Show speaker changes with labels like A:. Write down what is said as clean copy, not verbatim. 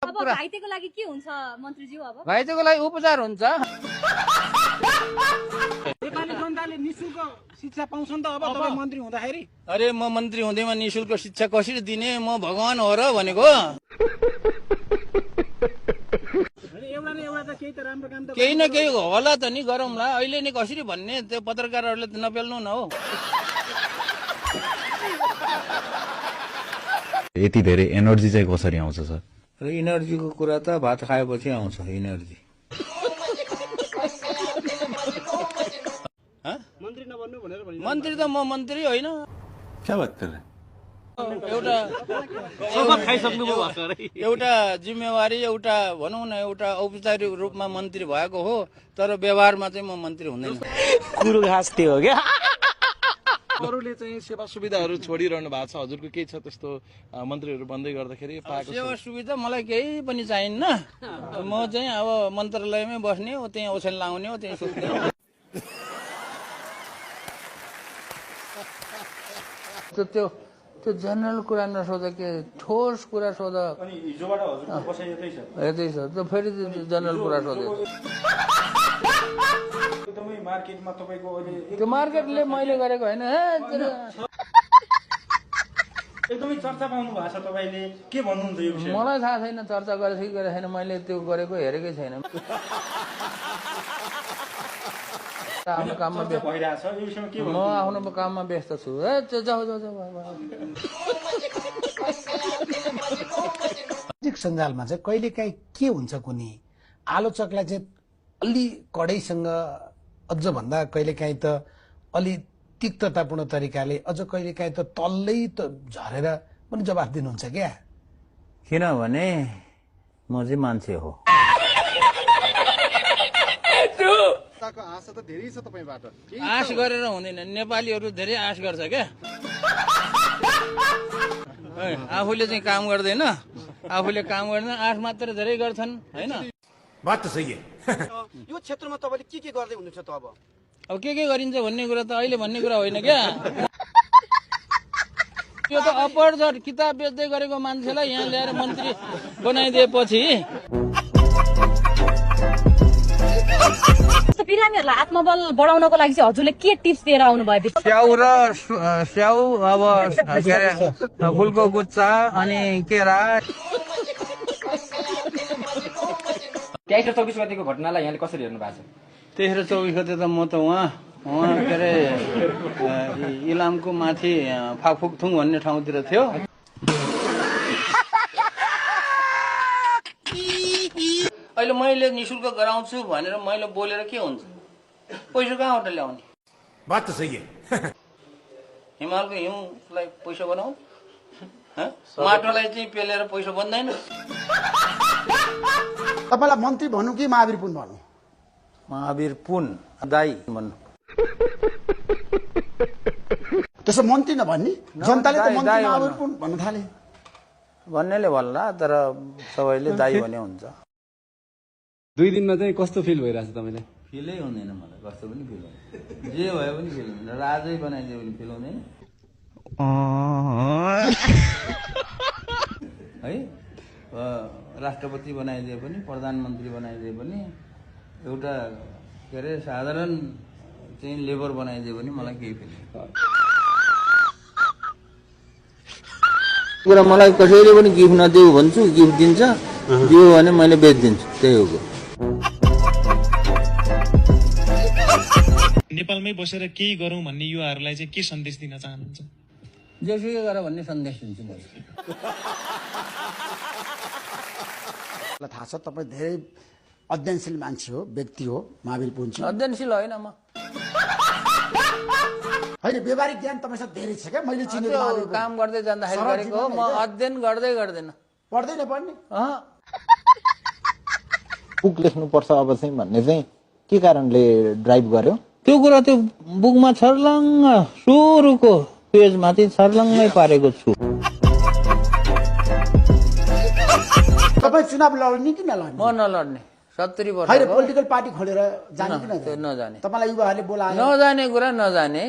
A: अब घाइतेको लागि के हुन्छ मन्त्रीज्यू? अब
B: घाइतेको लागि उपचार हुन्छ।
C: नेपाली जनताले निशुल्क शिक्षा पाउँछ नि त अब तपाईँ मन्त्री हुँदाखेरि।
B: अरे म मन्त्री हुँदैमा निशुल्क शिक्षा कसरी दिने? म भगवान हो र भनेको।
C: एउटा न एउटा त केही त राम्रो काम त
B: केही न केही होला त नि, गरौँला। अहिले नि कसरी भन्ने त्यो पत्रकारहरूले त नपेल्नु न हो।
D: यति धेरै एनर्जी चाहिँ कसरी आउँछ सर?
B: र इनर्जीको कुरा त भात खाएपछि आउँछ इनर्जी।
C: मन्त्री नबन्नु भनेर भनिन्छ।
B: मन्त्री त म मन्त्री होइन।
D: क्या बात कर रहे हैं?
B: एउटा जिम्मेवारी, एउटा भनौँ न, एउटा औपचारिक रूपमा मन्त्री भएको हो, तर व्यवहारमा चाहिँ म मन्त्री हुँदैन।
E: कुरो घाँस थियो क्या।
F: अरूले चाहिँ सेवा सुविधाहरू छोडिरहनु भएको छ, हजुरको केही छ त्यस्तो मन्त्रीहरू बन्दै गर्दाखेरि पाएको?
B: सेवा सुविधा मलाई केही पनि चाहिन्न। म चाहिँ अब मन्त्रालयमै बस्ने हो, त्यहीँ ओछ्यान लाउने हो, त्यहीँ सुत्ने हो। त्यो जनरल कुरा नसोध, के ठोस कुरा सोध। यतै छ त, फेरि जनरल कुरा सोधे। त्यो मार्केटले मैले गरेको होइन।
C: एकदमै चर्चा पाउनु भएको छ तपाईँले, के भन्नुहुन्छ यो विषय?
B: मलाई थाहा छैन चर्चा गरेको कि गरेको छैन, मैले त्यो गरेको हेरेकै छैन। आफ्नो काममा
C: भइरहेछ यो विषयमा के
B: म आफ्नो काममा व्यस्त छु। जाऊ जाऊ जाऊ।
G: सामाजिक सञ्जालमा चाहिँ कहिलेकाहीँ के हुन्छ कुनै आलोचकलाई चाहिँ अलि कडाइसँग, अझ भन्दा कहिलेकाहीँ त अलि तिक्ततापूर्ण तरिकाले, अझ कहिलेकाहीँ त तल्लै त झरेर पनि जवाफ दिनुहुन्छ क्या?
B: किनभने म चाहिँ मान्छे हो।
F: आशा त धेरै छ तपाईबाट।
B: आश गरेर हुँदैन, नेपालीहरू धेरै आश गर्छ क्या। आफूले चाहिँ काम गर्दैन, आफूले काम गर्दैन, आश मात्र धेरै गर्छन् होइन।
G: बात त सही है।
C: यो क्षेत्रमा तपाईँले के गर्दै हुनुहुन्छ त?
B: अब के गरिन्छ भन्ने कुरा त अहिले भन्ने कुरा होइन क्या। यो त अपरझट किताब बेच्दै गरेको मान्छेलाई यहाँ ल्याएर मन्त्री बनाइदिएपछि
A: बिरामीहरूलाई आत्मबल बढाउनको लागि चाहिँ हजुरले के टिप्स दिएर आउनुभयो?
B: स्याउ अब के अरे फुलको गुच्चा अनि केरा।
E: 23 र 24 गतिको घटनालाई यहाँले कसरी हेर्नु भएको छ?
B: 23 र 24 गते त म त उहाँ के अरे इलामको माथि फाकफुकथुङ भन्ने ठाउँतिर थियो। अहिले मैले निशुल्क गराउँछु भनेर मैले बोलेर के हुन्छ? पैसा कहाँबाट ल्याउने?
G: बात त सही है।
B: हिमालको हिउँलाई पैसा बनाऊ, माटोलाई चाहिँ पेलेर पैसा बन्दैन।
G: तपाईँलाई मन्त्री भनौँ कि महावीर पुन भनौँ?
B: महावीर पुन दाई भन्नु।
G: त्यसो मन्त्री नभन्ने, जनताले त मन्त्री
B: दाई
G: महावीर पुन भन्न थाले।
B: भन्नेले भन्ला, तर सबैले दाई भने हुन्छ।
H: 2 दिनमा चाहिँ कस्तो फिल भइरहेछ तपाईँलाई?
B: फिलै हुँदैन मलाई, कस्तो पनि फिल हुँदैन। जे भयो पनि फिल हुँदैन। राजै बनाइदियो भने फिल हुँदैन है। राष्ट्रपति बनाइदिए पनि, प्रधानमन्त्री बनाइदिए पनि, एउटा के अरे साधारण चाहिँ लेबर बनाइदियो भने मलाई केही फिल कुरा। मलाई कसैले पनि गिफ्ट नदेऊ भन्छु, गिफ्ट दिन्छ, दियो भने मैले बेचिदिन्छु, त्यही हो।
I: नेपालमै बसेर केही गरौँ भन्ने युवाहरूलाई चाहिँ के सन्देश दिन चाहनुहुन्छ?
B: जेसुकै गर भन्ने सन्देश दिन्छु मैले।
G: थाहा छ तपाईँ धेरै अध्ययनशील मान्छे हो, व्यक्ति हो महावीर पुन चाहिँ।
B: अध्ययनशील होइन म।
G: होइन, व्यवहारिक ज्ञान तपाईँसँग धेरै छ क्या? मैले चिनेको महावीर पुन।
B: काम गर्दै जाँदाखेरि गरेको हो, म अध्ययन गर्दै गर्दैन।
G: पढ्दैन पढ्ने?
J: बुक लेख्नुपर्छ अब चाहिँ भन्ने चाहिँ के कारणले ड्राइभ गर्यो?
B: त्यो कुरा त्यो बुकमा छर्लङ्ग सुरुको पेजमाथि छर्लङ्गै पारेको छु।
G: तपाईँ चुनाव लड्ने कि नलड्ने?
B: म नलड्ने। 70 वर्ष
G: होइन, पोलिटिकल पार्टी खोलेर जाने कि
B: नजाने?
G: तपाईँलाई युवाहरूले बोलाए?
B: नजाने कुरा नजाने।